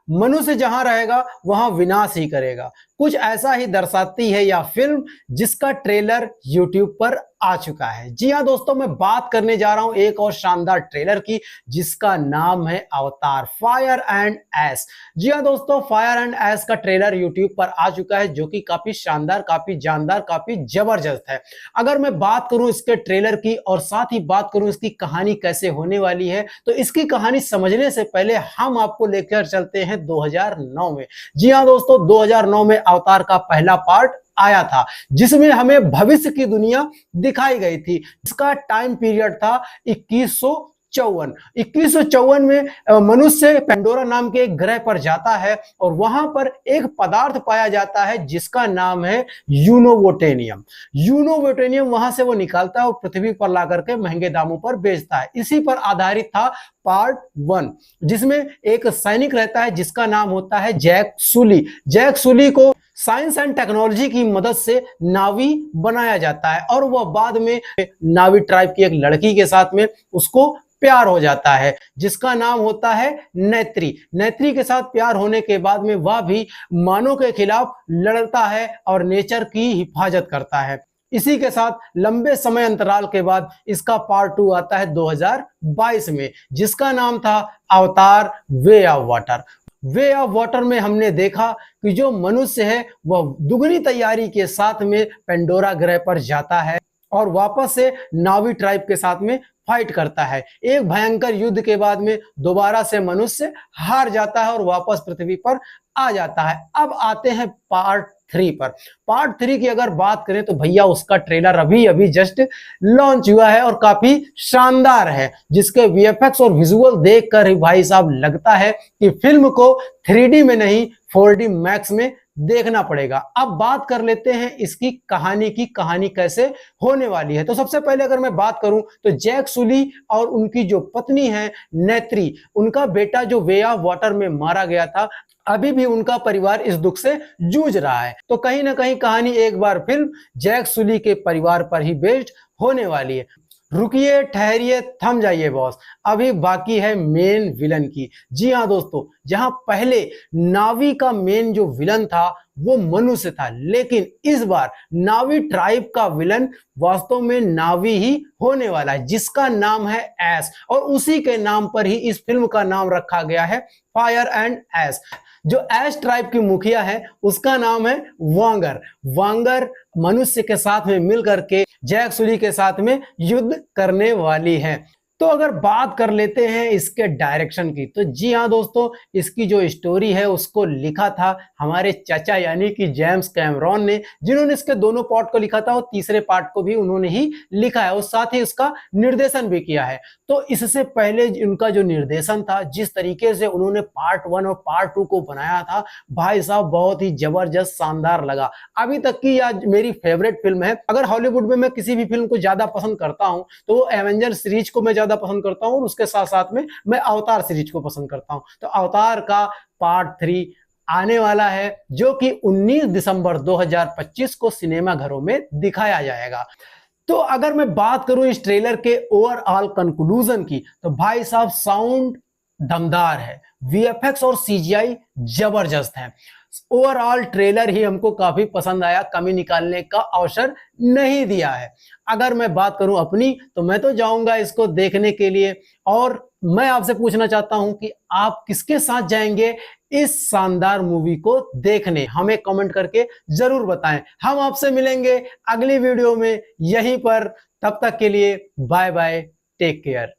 मनुष्य जहां रहेगा वहां विनाश ही करेगा। कुछ ऐसा ही दर्शाती है यह फिल्म, जिसका ट्रेलर यूट्यूब पर आ चुका है। जी हां दोस्तों, मैं बात करने जा रहा हूं एक और शानदार ट्रेलर की, जिसका नाम है अवतार फायर एंड ऐश। जी हां दोस्तों, फायर एंड ऐश का ट्रेलर यूट्यूब पर आ चुका है, जो कि काफी शानदार, काफी जानदार, काफी जबरदस्त है। अगर मैं बात करूं इसके ट्रेलर की और साथ ही बात करूं इसकी कहानी कैसे होने वाली है, तो इसकी कहानी समझने से पहले हम आपको लेकर चलते हैं 2009 में। जी हां दोस्तों, 2009 में अवतार का पहला पार्ट आया था, जिसमें हमें भविष्य की दुनिया दिखाई गई थी। इसका टाइम पीरियड था 2154 में मनुष्य पेंडोरा नाम के एक ग्रह पर जाता है और वहां पर एक पदार्थ पाया जाता है जिसका नाम है यूनोवोटेनियम। यूनोवोटेनियम वहां से वो निकालता है और पृथ्वी पर ला करके महंगे दामों पर बेचता है। इसी पर आधारित था पार्ट 1, जिसमें एक सैनिक रहता है जिसका नाम होता है जैक सुली। जैक सुली को साइंस एंड टेक्नोलॉजी की मदद से नावी बनाया जाता है और वह बाद में नावी ट्राइब की एक लड़की के साथ में उसको प्यार हो जाता है, जिसका नाम होता है नेत्री। नेत्री के साथ प्यार होने के बाद में वह भी मानव के खिलाफ लड़ता है और नेचर की हिफाजत करता है। इसी के साथ लंबे समय अंतराल के बाद इसका पार्ट 2 आता है 2022 में, जिसका नाम था अवतार way of water. Way of water में हमने देखा कि जो मनुष्य है वह दुगनी तैयारी के साथ में पेंडोरा ग्रह पर जाता है और वापस से नावी ट्राइब के साथ में फाइट करता है। एक भयंकर युद्ध के बाद में दोबारा से मनुष्य हार जाता है और वापस पृथ्वी पर आ जाता है। अब आते हैं पार्ट 3 पर। पार्ट 3 की अगर बात करें तो भैया उसका ट्रेलर अभी अभी जस्ट लॉन्च हुआ है और काफी शानदार है, जिसके वीएफएक्स और विजुअल देखकर ही भाई साहब लगता है कि फिल्म को 3D में नहीं 4D मैक्स में देखना पड़ेगा। अब बात कर लेते हैं इसकी कहानी कैसे होने वाली है। तो सबसे पहले अगर मैं बात करूं तो जैक सुली और उनकी जो पत्नी है नेत्री, उनका बेटा जो वे ऑफ वाटर में मारा गया था, अभी भी उनका परिवार इस दुख से जूझ रहा है। तो कहीं ना कहीं कहानी एक बार फिल्म जैक सुली के परिवार पर ही बेस्ड होने वाली है। रुकिए, ठहरिए, थम जाइए बॉस, अभी बाकी है मेन विलन की। जी हाँ दोस्तों, जहां पहले नावी का मेन जो विलन था वो मनुष्य था, लेकिन इस बार नावी ट्राइब का विलन वास्तव में नावी ही होने वाला है, जिसका नाम है ऐश। और उसी के नाम पर ही इस फिल्म का नाम रखा गया है फायर एंड ऐश। जो ऐश ट्राइब की मुखिया है उसका नाम है वांगर। वांगर मनुष्य के साथ में मिलकर के जैक सुली के साथ में युद्ध करने वाली है। तो अगर बात कर लेते हैं इसके डायरेक्शन की, तो जी हाँ दोस्तों, इसकी जो स्टोरी है उसको लिखा था हमारे चाचा यानी कि जेम्स कैमरॉन ने, जिन्होंने इसके दोनों पार्ट को लिखा था और तीसरे पार्ट को भी उन्होंने ही लिखा है और साथ ही इसका निर्देशन भी किया है। तो इससे पहले उनका जो निर्देशन था, जिस तरीके से उन्होंने पार्ट 1 और पार्ट 2 को बनाया था, भाई साहब बहुत ही जबरदस्त, शानदार लगा। अभी तक की आज मेरी फेवरेट फिल्म है। अगर हॉलीवुड में मैं किसी भी फिल्म को ज्यादा पसंद करता हूं तो वो एवेंजर सीरीज को मैं ज्यादा पसंद करता हूं और उसके साथ साथ में मैं अवतार सीरीज को पसंद करता हूं। तो अवतार का पार्ट 3 आने वाला है, जो कि 19 दिसंबर 2025 को सिनेमा घरों में दिखाया जाएगा। तो अगर मैं बात करूं इस ट्रेलर के ओवरऑल कंक्लूजन की, तो भाई साहब साउंड दमदार है, वीएफएक्स और सीजीआई जबरदस्त है। ओवरऑल ट्रेलर ही हमको काफी पसंद आया, कमी निकालने का अवसर नहीं दिया है। अगर मैं बात करूं अपनी, तो मैं तो जाऊंगा इसको देखने के लिए। और मैं आपसे पूछना चाहता हूं कि आप किसके साथ जाएंगे इस शानदार मूवी को देखने, हमें कमेंट करके जरूर बताएं। हम आपसे मिलेंगे अगली वीडियो में यहीं पर, तब तक के लिए बाय बाय, टेक केयर।